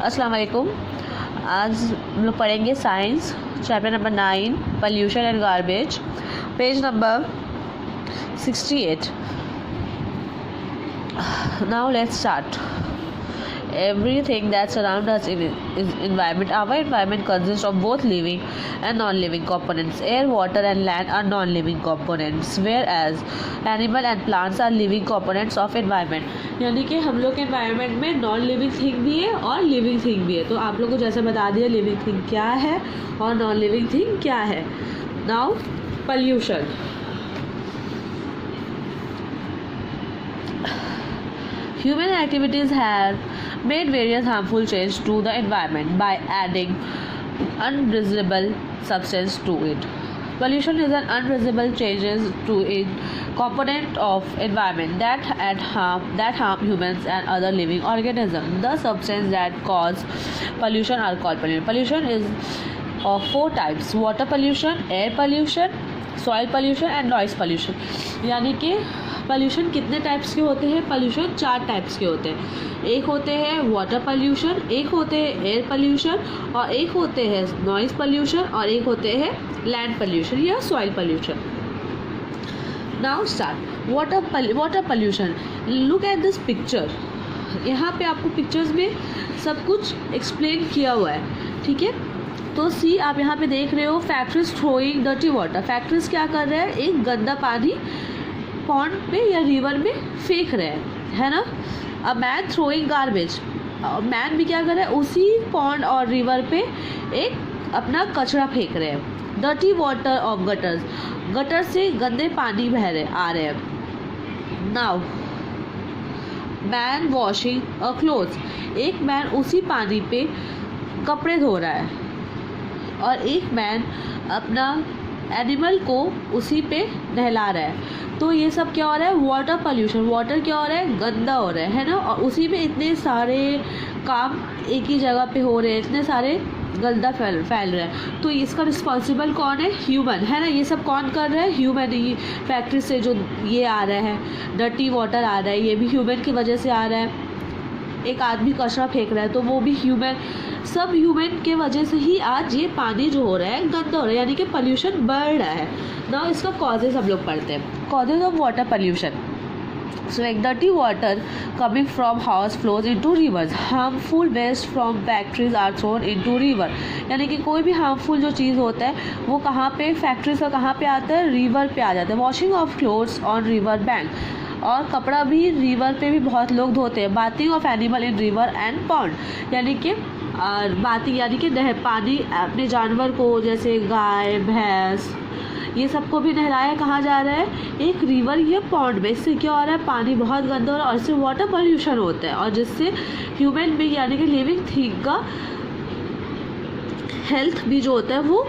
अस्सलाम वालेकुम। आज हम लोग पढ़ेंगे science chapter number 9 pollution and garbage, page number 68। Now let's start. Everything that surrounds us is environment. Our environment consists of both living and non-living components. Air, water and land are non-living components, whereas animal and plants are living components of environment. यानी कि हम लोग के environment में non living thing भी है और living thing भी है। तो आप लोग को जैसे बता दिया लिविंग थिंग क्या है और नॉन लिविंग थिंग क्या है। Now pollution. Human activities have made various harmful changes to the environment by adding unreversible substance to it. Pollution is an unreversible changes to a component of environment that harm humans and other living organisms. The substances that cause pollution are called pollution. Pollution is of 4 types: water pollution, air pollution, soil pollution and noise pollution. यानी कि pollution कितने types के होते हैं? Pollution 4 types के होते हैं। एक होते हैं वाटर पोल्यूशन, एक होते हैं एयर पोल्यूशन और एक होते हैं नॉइज़ पोल्यूशन और एक होते हैं लैंड पोल्यूशन या soil pollution. Now start water pollution. Look at this picture. यहाँ पे आपको पिक्चर्स में सब कुछ एक्सप्लेन किया हुआ है, ठीक है। तो सी आप यहाँ पे देख रहे हो factories throwing dirty water. Factories क्या कर रहे हैं? एक गंदा पानी पॉन्ड पे या रिवर में फेंक रहे हैं, है ना। A man throwing garbage. Man भी क्या कर रहा है? उसी पॉन्ड और रिवर पे एक अपना कचरा फेंक रहे हैं। Dirty water of gutters. Gutter से गंदे पानी बह रहे आ रहे हैं। नाउ मैन वॉशिंग अ क्लोथ्स। एक मैन उसी पानी पे कपड़े धो रहा है और एक मैन अपना एनिमल को उसी पे नहला रहा है। तो ये सब क्या हो रहा है? Water pollution. वाटर क्या हो रहा है? गंदा हो रहा है ना। और उसी में इतने सारे काम एक ही जगह पे हो रहे हैं, इतने सारे गंदा फैल रहा है। तो इसका रिस्पॉन्सिबल कौन है? ह्यूमन, है ना। ये सब कौन कर रहा है? ह्यूमन। ये फैक्ट्री से जो ये आ रहा है डर्टी वाटर आ रहा है, ये भी ह्यूमन की वजह से आ रहा है। एक आदमी कचरा फेंक रहा है तो वो भी ह्यूमन। सब ह्यूमन के वजह से ही आज ये पानी जो हो रहा है गंदा हो रहा है, यानी कि पोल्यूशन बढ़ रहा है ना। इसका कॉजेज हम लोग पढ़ते हैं। Causes of water pollution. So like dirty water coming from house flows into rivers. Harmful waste from factories are thrown into river. यानी कि कोई भी हार्मफुल जो चीज़ होता है वो कहाँ पे? फैक्ट्रीज का कहाँ पे आता है? रिवर पे आ जाता है। Washing of clothes on river bank. और कपड़ा भी रिवर पे भी बहुत लोग धोते हैं। Bathing of animal in river and pond. यानी कि बाथिंग यानी कि पानी अपने जानवर को जैसे गाय भैंस ये सबको भी नहलाया कहाँ जा रहा है? एक रिवर या पॉन्ड में। इससे क्या हो रहा है? पानी बहुत गंदा हो रहा है और इससे वाटर पोल्यूशन होता है और जिससे ह्यूमन बीइंग यानी कि लिविंग थिंग का हेल्थ भी जो होता है वो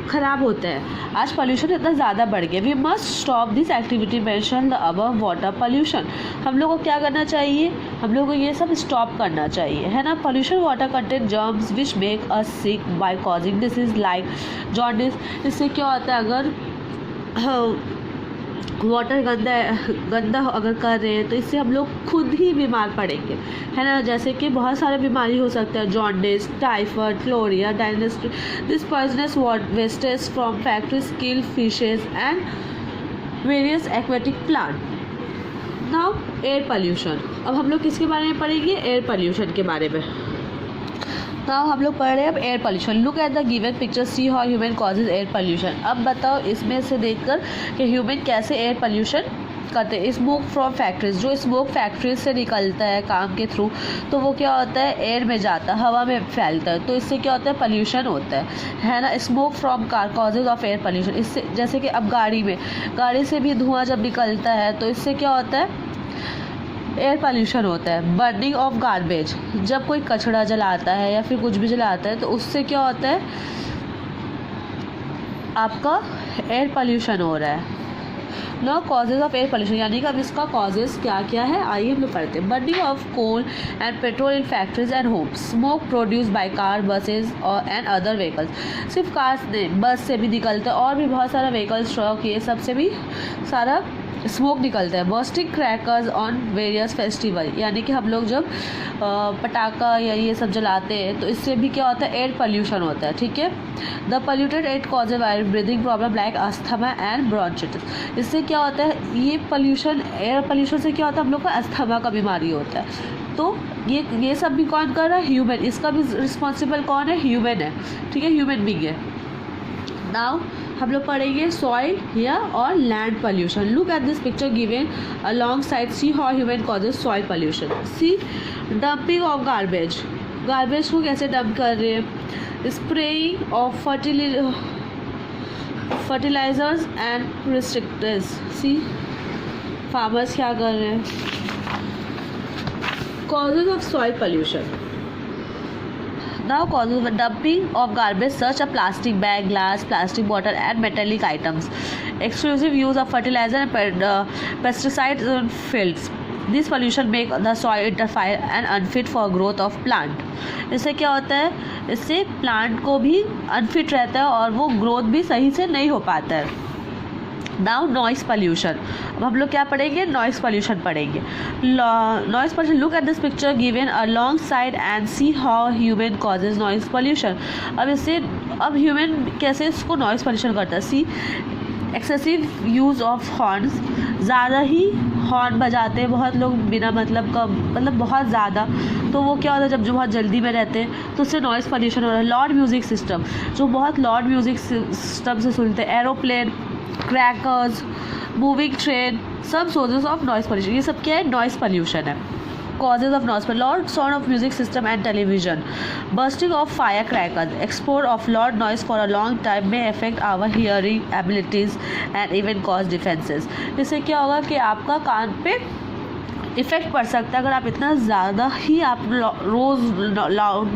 ख़राब होता है। आज पोल्यूशन इतना ज़्यादा बढ़ गया। We must stop this activity mention the above water pollution. हम लोग को क्या करना चाहिए? हम लोग को ये सब स्टॉप करना चाहिए, है ना। Pollution water contain germs which make us sick by causing disease like jaundice. इससे क्या होता है? अगर वाटर गंदा अगर कर रहे हैं तो इससे हम लोग खुद ही बीमार पड़ेंगे, है ना। जैसे कि बहुत सारे बीमारी हो सकता है, जॉन्डिस, टाइफाइड, फ्लोरिया, dysentery. This poisonous wastage from factories kill fishes and various aquatic plant. Now air pollution. अब हम लोग किसके बारे में पढ़ेंगे? एयर पोल्यूशन के बारे में। नाउ हम लोग पढ़ रहे हैं अब air pollution. Look at the given picture, C how human causes air pollution. अब बताओ इसमें से देखकर कि ह्यूमन कैसे एयर पोल्यूशन करते हैं। Smoke from factories. जो स्मोक फैक्ट्रीज से निकलता है काम के थ्रू तो वो क्या होता है? एयर में जाता है, हवा में फैलता है। तो इससे क्या होता है? पोल्यूशन होता है ना। Smoke from car causes of air pollution. इससे जैसे कि अब गाड़ी से भी धुआं जब निकलता है तो इससे क्या होता है? एयर पोल्यूशन होता है। Burning of garbage. जब कोई कचरा जलाता है या फिर कुछ भी जलाता है तो उससे क्या होता है? आपका एयर पोल्यूशन हो रहा है। Know causes of air pollution, यानी कि अब इसका कॉजेज क्या क्या है आइए हम लोग पढ़ते हैं। Burning of coal and petrol in factories and homes. Smoke produce by car, buses और एंड अदर व्हीकल्स। सिर्फ कार से बस से भी निकलता है और भी बहुत सारा व्हीकल्स, ट्रक, ये सब से भी सारा स्मोक निकलता है। Bursting crackers on various festival, यानी कि हम लोग जब पटाखा या ये सब जलाते हैं तो इससे भी क्या होता है, एयर पोल्यूशन होता है, ठीक है। The polluted air cause various breathing problem like asthma and bronchitis. इससे क्या होता है, ये पोल्यूशन, एयर पोल्यूशन से क्या होता है, हम लोग को अस्थमा का बीमारी होता है। तो ये सब भी कौन कर रहा है, ह्यूमन। इसका भी रिस्पॉन्सिबल कौन है, ह्यूमन है, ठीक है, ह्यूमन बीइंग है। नाउ हम लोग पढ़ेंगे सॉइल या और land pollution. Look at this picture given along side, see how human causes soil pollution. See dumping of garbage, garbage को कैसे डंप कर रहे हैं। Spraying of fertilisers and pesticides, see farmers क्या कर रहे हैं। Causes of soil pollution. Now causes of dumping of garbage such as plastic bag, glass, plastic bottle and metallic items. Exclusive use of fertilizer and pesticides in fields. This pollution make the soil infertile and unfit for growth of plant. इससे क्या होता है, इससे plant को भी unfit रहता है और वो ग्रोथ भी सही से नहीं हो पाता है। Now noise pollution. अब हम लोग क्या पढ़ेंगे, नॉइस पोल्यूशन पढ़ेंगे। Noise pollution, look at this picture given along side and C how human causes noise pollution. अब ह्यूमन कैसे इसको नॉइस पोल्यूशन करता है। सी एक्सेसिव यूज़ ऑफ हॉर्न्स, ज़्यादा ही हॉर्न बजाते हैं बहुत लोग बिना मतलब का, मतलब बहुत ज़्यादा, तो वो क्या होता है, जब जो बहुत जल्दी में रहते हैं तो उससे नॉइस पोल्यूशन हो रहा है। लाउड म्यूज़िक सिस्टम, जो बहुत लाउड म्यूज़िक सिस्टम से सुनते हैं। एरोप्लेन, क्रैकर्स, मूविंग ट्रेन, सब सोर्सेज ऑफ नॉइस पोल्यूशन। ये सब क्या है, नॉइस पोल्यूशन है। Causes of noise, loud sound of music system and television. Bursting of firecrackers, export of loud noise for a long time may affect our hearing abilities and even cause defenses. इससे क्या होगा कि आपका कान पे effect पड़ सकता है अगर आप इतना ज़्यादा ही आप रोज़ लाउड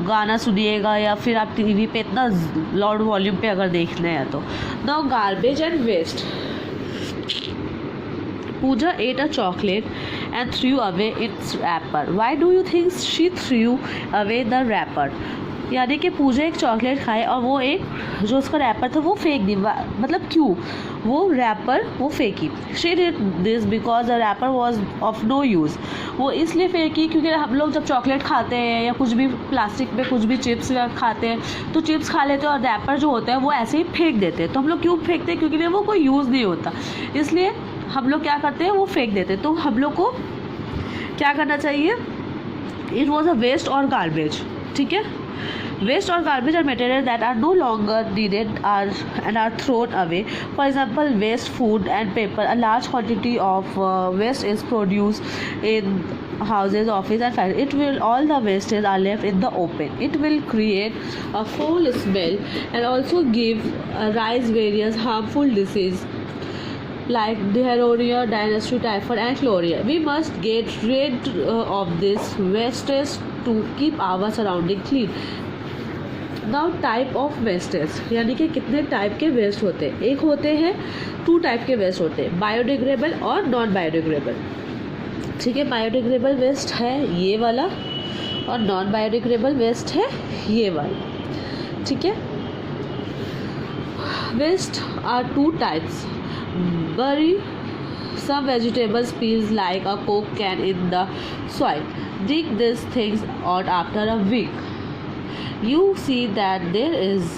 गाना सुनिएगा या फिर आप टीवी पे इतना लाउड वॉल्यूम पे अगर देखना है तो। Now garbage and waste. Pooja ate a chocolate and threw away its wrapper. Why do you think she threw away the wrapper? यानी कि पूजा एक चॉकलेट खाए और वो एक जो उसका रैपर था वो फेंक दी। मतलब क्यों वो रैपर वो फेंकी। She did this because the wrapper was of no use. वो इसलिए फेंकी क्योंकि हम लोग जब चॉकलेट खाते हैं या कुछ भी प्लास्टिक में कुछ भी चिप्स खाते हैं तो चिप्स खा लेते हैं और रैपर जो होता है वो ऐसे ही फेंक देते हैं। तो हम लोग क्यों फेंकते हैं, क्योंकि वो कोई यूज़ नहीं होता, इसलिए हम लोग क्या करते हैं, वो फेंक देते हैं। तो हम लोग को क्या करना चाहिए, इट वॉज अ वेस्ट और गार्बेज, ठीक है। Waste or garbage are materials that are no longer needed and are thrown away. For example, waste food and paper. A large quantity of waste is produced in houses, office and factories. All the wastes are left in the open. It will create a foul smell and also give rise various harmful diseases like diarrhea, dysentery, typhoid and cholera. We must get rid of this wastage to keep our surrounding clean. Now type of wastage, यानी कि कितने type के waste होते हैं। एक होते हैं 2 type के वेस्ट होते हैं, बायोडिग्रेडेबल और नॉन बायोडिग्रेडेबल, ठीक है। बायोडिग्रेडेबल वेस्ट है ये वाला और नॉन बायोडिग्रेडेबल वेस्ट है ये वाला, ठीक है। Waste are 2 types. bury some vegetables peels like a coke can in the soil. Dig these things out after a week. You see that there is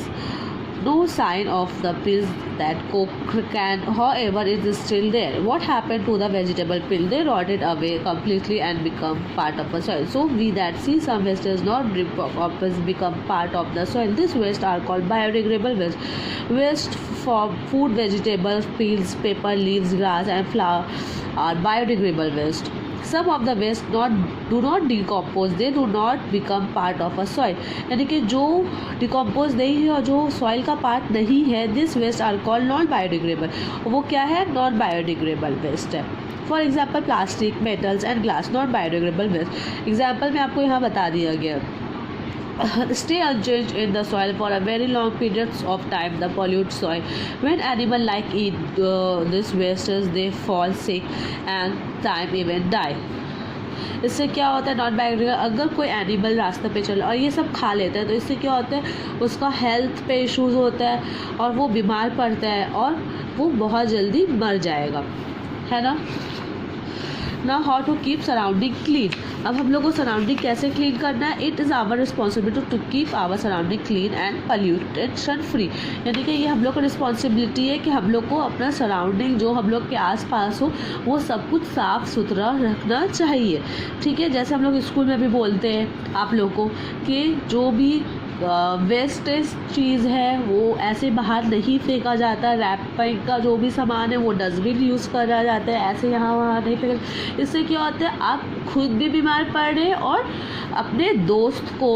no sign of the peels that coke can, however, it is still there. What happened to the vegetable peel? They rotted away completely and become part of the soil. So we that see some waste does not become part of the soil. These waste are called biodegradable waste. Waste from food, vegetables, peels, paper, leaves, grass and flower are biodegradable waste. Some of the waste do not decompose. They do not become part of a soil. यानी कि जो decompose नहीं है और जो soil का part नहीं है, this waste are called non biodegradable. वो क्या है, नॉन बायोडिग्रेडेबल वेस्ट है। For example plastic, metals and glass, non biodegradable waste. Example में आपको यहाँ बता दिया गया। Stay unchanged in the soil for a very long periods of time. The pollute soil. When animal like eat this wastes, they fall sick and time even die. इससे क्या होता है, नॉन बायोडिग्रेडेबल, अगर कोई एनिमल रास्ते पे चला और ये सब खा लेता है तो इससे क्या होता है, उसका हेल्थ पे इश्यूज़ होता है और वो बीमार पड़ता है और वो बहुत जल्दी मर जाएगा, है ना। Now how to keep surrounding clean. अब हम लोग को सराउंडिंग कैसे क्लीन करना है, it is our responsibility to keep our surrounding clean and pollution free. यानी कि ये हम लोग का रिस्पॉन्सिबिलिटी है कि हम लोग को अपना सराउंडिंग जो हम लोग के आसपास हो वो सब कुछ साफ़ सुथरा रखना चाहिए, ठीक है। जैसे हम लोग स्कूल में भी बोलते हैं आप लोग को कि जो भी वेस्टेज चीज़ है वो ऐसे बाहर नहीं फेंका जाता, रैपिंग का जो भी सामान है वो डस्टबिन यूज़ करा जाता है, ऐसे यहाँ वहाँ नहीं फेंका। इससे क्या होता है, आप खुद भी बीमार पड़ रहे हैं और अपने दोस्त को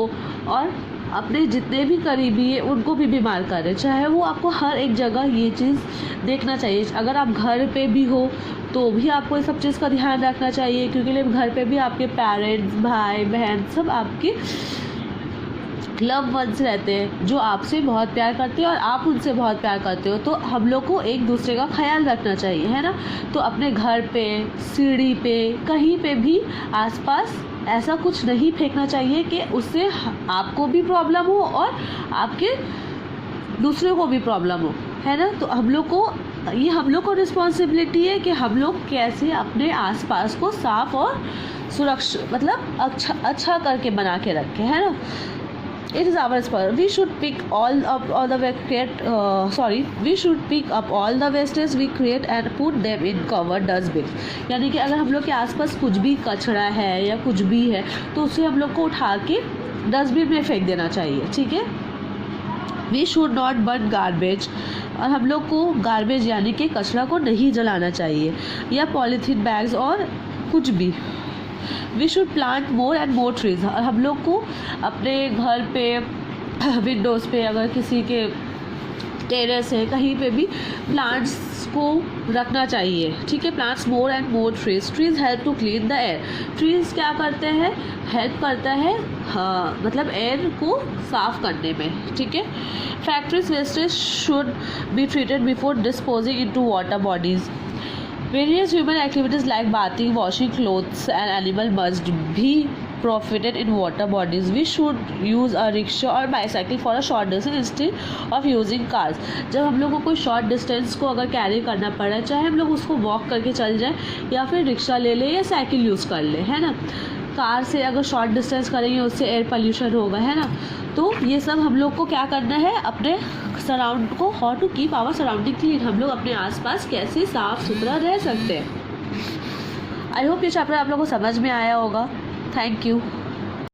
और अपने जितने भी करीबी है उनको भी बीमार कर रहे हैं। चाहे वो आपको हर एक जगह ये चीज़ देखना चाहिए। अगर आप घर पे भी हो तो भी आपको इस सब चीज़ का ध्यान रखना चाहिए, क्योंकि घर पे भी आपके पेरेंट्स, भाई बहन सब आपके लव वंस रहते हैं जो आपसे बहुत प्यार करते हैं और आप उनसे बहुत प्यार करते हो। तो हम लोग को एक दूसरे का ख्याल रखना चाहिए, है ना। तो अपने घर पे, सीढ़ी पे, कहीं पे भी आसपास ऐसा कुछ नहीं फेंकना चाहिए कि उससे आपको भी प्रॉब्लम हो और आपके दूसरे को भी प्रॉब्लम हो, है ना। तो हम लोग को ये हम लोग को रिस्पॉन्सिबिलिटी है कि हम लोग कैसे अपने आसपास को साफ़ और सुरक्षित मतलब अच्छा करके बना के रखें, है ना। It is our responsibility. We should pick we should pick up all the wastes we create and put them in covered dustbin. यानी कि अगर हम लोग के आसपास कुछ भी कचरा है या कुछ भी है तो उसे हम लोग को उठा के डस्टबिन में फेंक देना चाहिए, ठीक है। We should not burn garbage. और हम लोग को गार्बेज यानी कि कचरा को नहीं जलाना चाहिए या पॉलीथीन बैग्स और कुछ भी। We should plant more and more trees. और हम लोग को अपने घर पे विंडोज़ पे, अगर किसी के टेरेस है, कहीं पे भी प्लांट्स को रखना चाहिए, ठीक है। Plants more and more trees help to clean the air. Trees क्या करते हैं, हेल्प करता है मतलब एयर को साफ़ करने में, ठीक है। Factories wastage should be treated before disposing into water bodies. Various human activities like bathing, washing clothes and animal must be profited in water bodies. We should use a rickshaw or bicycle for a short distance instead of using cars. जब हम लोग को कोई short distance को अगर carry करना पड़ा, चाहे हम लोग उसको वॉक करके चल जाएं या फिर रिक्शा ले लें या साइकिल यूज़ कर लें, है ना। कार से अगर शॉर्ट डिस्टेंस करेंगे उससे एयर पोल्यूशन होगा, है ना। तो ये सब हम लोग को क्या करना है, अपने सराउंड को how to keep our surrounding clean, हम लोग अपने आसपास कैसे साफ़ सुथरा रह सकते हैं। आई होप ये चैप्टर आप लोग को समझ में आया होगा। Thank you.